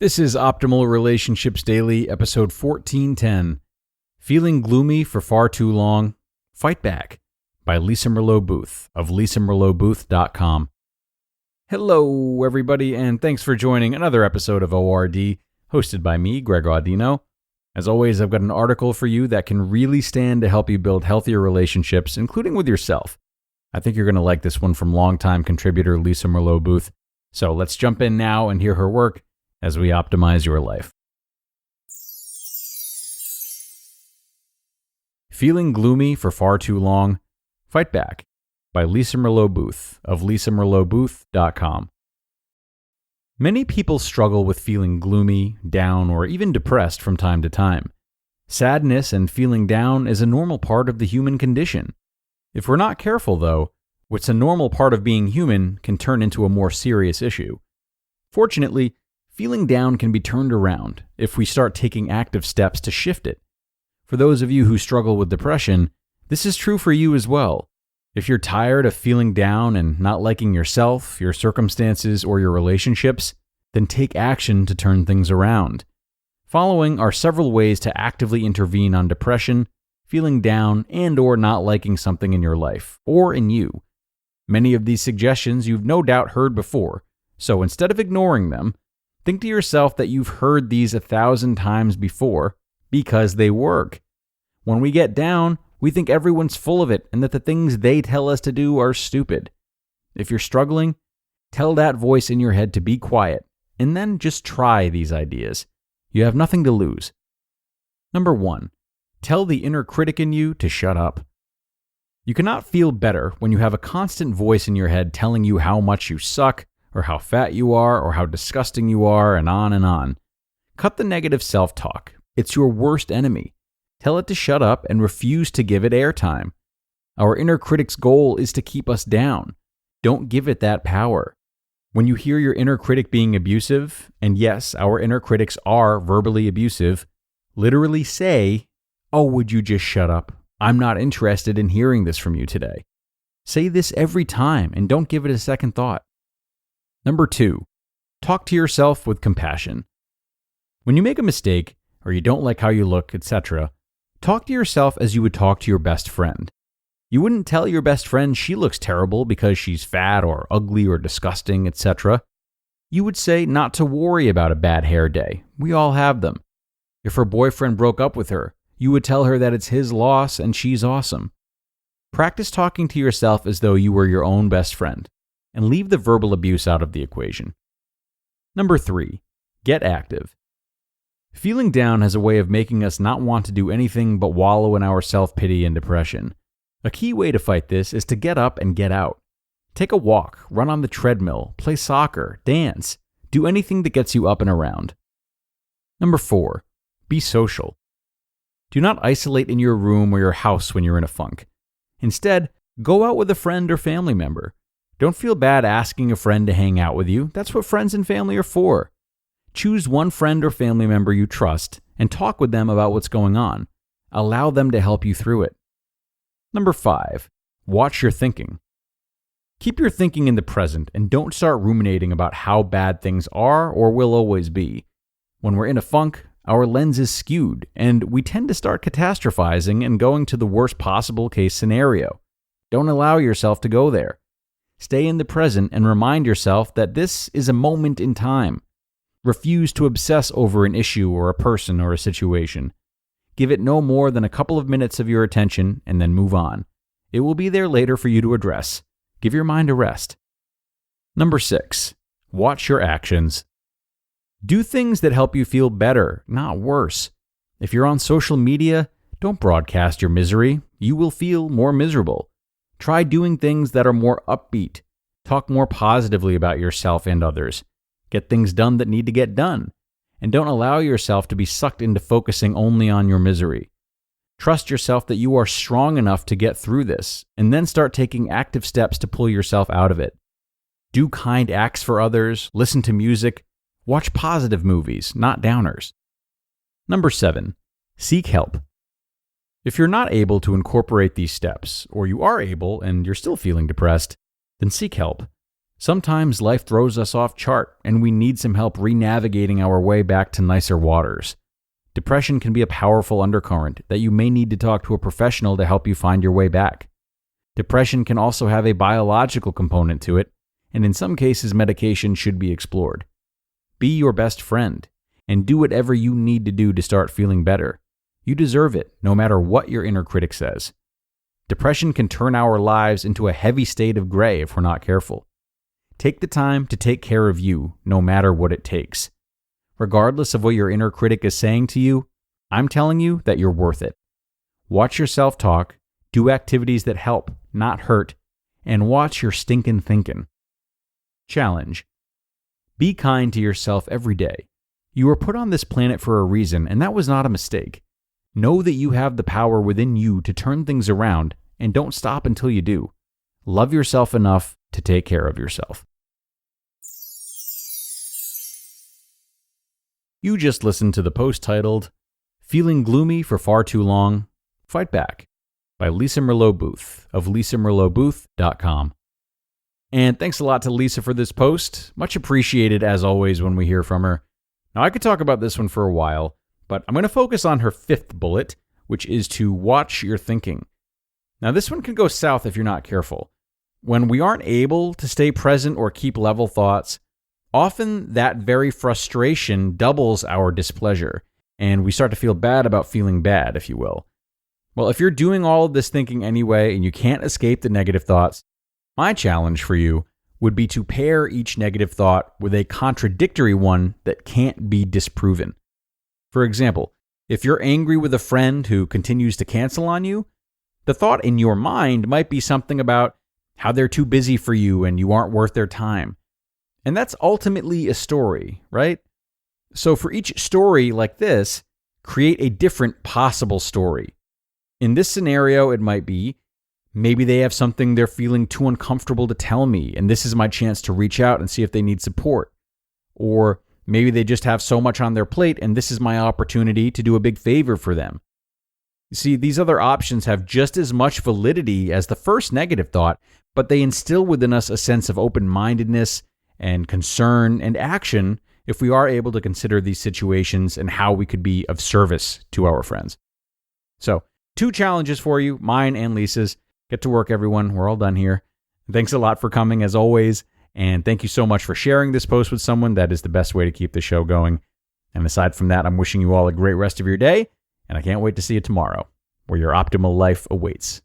This is Optimal Relationships Daily, episode 1410. Feeling gloomy for far too long? Fight Back by Lisa Merlo-Booth of lisamerlobooth.com. Hello, everybody, and thanks for joining another episode of ORD, hosted by me, Greg Audino. As always, I've got an article for you that can really stand to help you build healthier relationships, including with yourself. I think you're going to like this one from longtime contributor Lisa Merlo-Booth. So let's jump in now and hear her work as we optimize your life. Feeling gloomy for far too long? Fight Back by Lisa Merlo-Booth of lisamerlobooth.com. Many people struggle with feeling gloomy, down, or even depressed from time to time. Sadness and feeling down is a normal part of the human condition. If we're not careful, though, what's a normal part of being human can turn into a more serious issue. Fortunately, feeling down can be turned around if we start taking active steps to shift it. For those of you who struggle with depression, this is true for you as well. If you're tired of feeling down and not liking yourself, your circumstances, or your relationships, then take action to turn things around. Following are several ways to actively intervene on depression, feeling down, and/or not liking something in your life, or in you. Many of these suggestions you've no doubt heard before, so instead of ignoring them, think to yourself that you've heard these 1,000 times before because they work. When we get down, we think everyone's full of it and that the things they tell us to do are stupid. If you're struggling, tell that voice in your head to be quiet and then just try these ideas. You have nothing to lose. Number 1, tell the inner critic in you to shut up. You cannot feel better when you have a constant voice in your head telling you how much you suck, or how fat you are, or how disgusting you are, and on and on. Cut the negative self-talk. It's your worst enemy. Tell it to shut up and refuse to give it airtime. Our inner critic's goal is to keep us down. Don't give it that power. When you hear your inner critic being abusive, and yes, our inner critics are verbally abusive, literally say, "Oh, would you just shut up? I'm not interested in hearing this from you today." Say this every time and don't give it a second thought. Number 2, talk to yourself with compassion. When you make a mistake, or you don't like how you look, etc., talk to yourself as you would talk to your best friend. You wouldn't tell your best friend she looks terrible because she's fat or ugly or disgusting, etc. You would say not to worry about a bad hair day. We all have them. If her boyfriend broke up with her, you would tell her that it's his loss and she's awesome. Practice talking to yourself as though you were your own best friend, and leave the verbal abuse out of the equation. Number 3, get active. Feeling down has a way of making us not want to do anything but wallow in our self-pity and depression. A key way to fight this is to get up and get out. Take a walk, run on the treadmill, play soccer, dance, do anything that gets you up and around. Number 4, be social. Do not isolate in your room or your house when you're in a funk. Instead, go out with a friend or family member. Don't feel bad asking a friend to hang out with you. That's what friends and family are for. Choose one friend or family member you trust and talk with them about what's going on. Allow them to help you through it. Number 5, watch your thinking. Keep your thinking in the present and don't start ruminating about how bad things are or will always be. When we're in a funk, our lens is skewed and we tend to start catastrophizing and going to the worst possible case scenario. Don't allow yourself to go there. Stay in the present and remind yourself that this is a moment in time. Refuse to obsess over an issue or a person or a situation. Give it no more than a couple of minutes of your attention and then move on. It will be there later for you to address. Give your mind a rest. Number 6, watch your actions. Do things that help you feel better, not worse. If you're on social media, don't broadcast your misery. You will feel more miserable. Try doing things that are more upbeat. Talk more positively about yourself and others. Get things done that need to get done. And don't allow yourself to be sucked into focusing only on your misery. Trust yourself that you are strong enough to get through this, and then start taking active steps to pull yourself out of it. Do kind acts for others, listen to music, watch positive movies, not downers. Number 7, seek help. If you're not able to incorporate these steps, or you are able and you're still feeling depressed, then seek help. Sometimes life throws us off chart and we need some help re-navigating our way back to nicer waters. Depression can be a powerful undercurrent that you may need to talk to a professional to help you find your way back. Depression can also have a biological component to it, and in some cases medication should be explored. Be your best friend and do whatever you need to do to start feeling better. You deserve it, no matter what your inner critic says. Depression can turn our lives into a heavy state of gray if we're not careful. Take the time to take care of you, no matter what it takes. Regardless of what your inner critic is saying to you, I'm telling you that you're worth it. Watch your self-talk, do activities that help, not hurt, and watch your stinkin' thinking. Challenge. Be kind to yourself every day. You were put on this planet for a reason, and that was not a mistake. Know that you have the power within you to turn things around, and don't stop until you do. Love yourself enough to take care of yourself. You just listened to the post titled, Feeling Gloomy for Far Too Long? Fight Back by Lisa Merlo-Booth of lisamerlobooth.com. And thanks a lot to Lisa for this post. Much appreciated as always when we hear from her. Now I could talk about this one for a while, but I'm going to focus on her fifth bullet, which is to watch your thinking. Now this one can go south if you're not careful. When we aren't able to stay present or keep level thoughts, often that very frustration doubles our displeasure, and we start to feel bad about feeling bad, if you will. Well, if you're doing all of this thinking anyway and you can't escape the negative thoughts, my challenge for you would be to pair each negative thought with a contradictory one that can't be disproven. For example, if you're angry with a friend who continues to cancel on you, the thought in your mind might be something about how they're too busy for you and you aren't worth their time. And that's ultimately a story, right? So for each story like this, create a different possible story. In this scenario, it might be, maybe they have something they're feeling too uncomfortable to tell me, and this is my chance to reach out and see if they need support. Or maybe they just have so much on their plate, and this is my opportunity to do a big favor for them. You see, these other options have just as much validity as the first negative thought, but they instill within us a sense of open-mindedness and concern and action if we are able to consider these situations and how we could be of service to our friends. So, 2 challenges for you, mine and Lisa's. Get to work, everyone. We're all done here. Thanks a lot for coming, as always, and thank you so much for sharing this post with someone. That is the best way to keep the show going. And aside from that, I'm wishing you all a great rest of your day, and I can't wait to see you tomorrow, where your optimal life awaits.